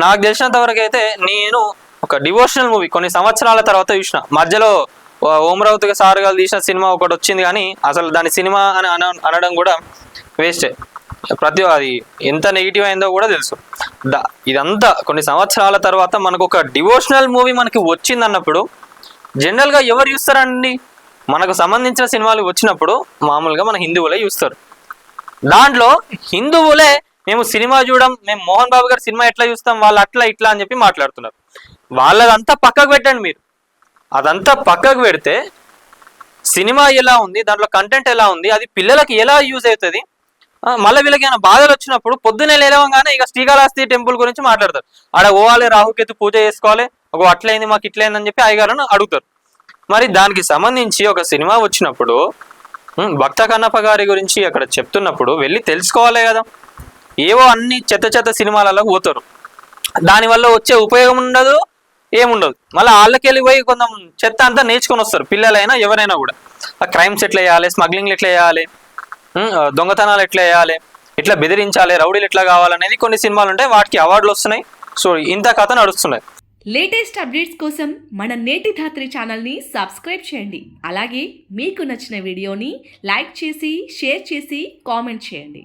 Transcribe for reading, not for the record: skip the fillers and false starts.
నాకు తెలిసినంత వరకు అయితే నేను ఒక డివోషనల్ మూవీ కొన్ని సంవత్సరాల తర్వాత చూసిన. మధ్యలో ఓమరావతి సార్ గారు తీసిన సినిమా ఒకటి వచ్చింది, కానీ అసలు దాని సినిమా అని అనడం కూడా వేస్టే. అది ఎంత నెగిటివ్ అయిందో కూడా తెలుసు. ఇదంతా కొన్ని సంవత్సరాల తర్వాత మనకు ఒక డివోషనల్ మూవీ మనకి వచ్చింది అన్నప్పుడు జనరల్గా ఎవరు చూస్తారండి? మనకు సంబంధించిన సినిమాలు వచ్చినప్పుడు మామూలుగా మన హిందువులే చూస్తారు. దాంట్లో హిందువులే మేము సినిమా చూడం, మేము మోహన్ బాబు గారి సినిమా ఎట్లా చూస్తాం, వాళ్ళు అట్లా ఇట్లా అని చెప్పి మాట్లాడుతున్నారు. వాళ్ళదంతా పక్కకు పెట్టండి మీరు. అదంతా పక్కకు పెడితే సినిమా ఎలా ఉంది, దాంట్లో కంటెంట్ ఎలా ఉంది, అది పిల్లలకి ఎలా యూజ్ అవుతుంది, మళ్ళీ వీళ్ళకి ఏమైనా బాధలు వచ్చినప్పుడు పొద్దునే లేవగానే ఇక శ్రీకాళహస్తి టెంపుల్ గురించి మాట్లాడతారు. ఆడ పోవాలి, రాహుకేతు పూజ చేసుకోవాలి, ఒక అట్లయింది మాకు ఇట్లయింది అని చెప్పి అయ్యగారును అడుగుతారు. మరి దానికి సంబంధించి ఒక సినిమా వచ్చినప్పుడు భక్త కన్నప్ప గారి గురించి అక్కడ చెప్తున్నప్పుడు వెళ్ళి తెలుసుకోవాలి కదా. ఏవో అన్ని చెత్త సినిమాలలో పోతారు, దానివల్ల వచ్చే ఉపయోగం ఉండదు, ఏముండదు. మళ్ళీ వాళ్ళకి వెళ్ళి పోయి కొంచెం చెత్త అంతా నేర్చుకొని వస్తారు, పిల్లలైనా ఎవరైనా కూడా. ఆ క్రైమ్స్ ఎట్లా చేయాలి, స్మగ్లింగ్లు ఎట్లా చేయాలి, దొంగతనాలు ఎట్లా చేయాలి, ఇట్లా బెదిరించాలి, రౌడీలు ఎట్లా కావాలనేది కొన్ని సినిమాలు ఉంటాయి, వాటికి అవార్డులు వస్తున్నాయి. సో ఇంత కథ నడుస్తున్నాయి. లేటెస్ట్ అప్డేట్స్ కోసం మన నేటి ధాత్రి ఛానల్ని సబ్స్క్రైబ్ చేయండి. అలాగే మీకు నచ్చిన వీడియోని లైక్ చేసి షేర్ చేసి కామెంట్ చేయండి.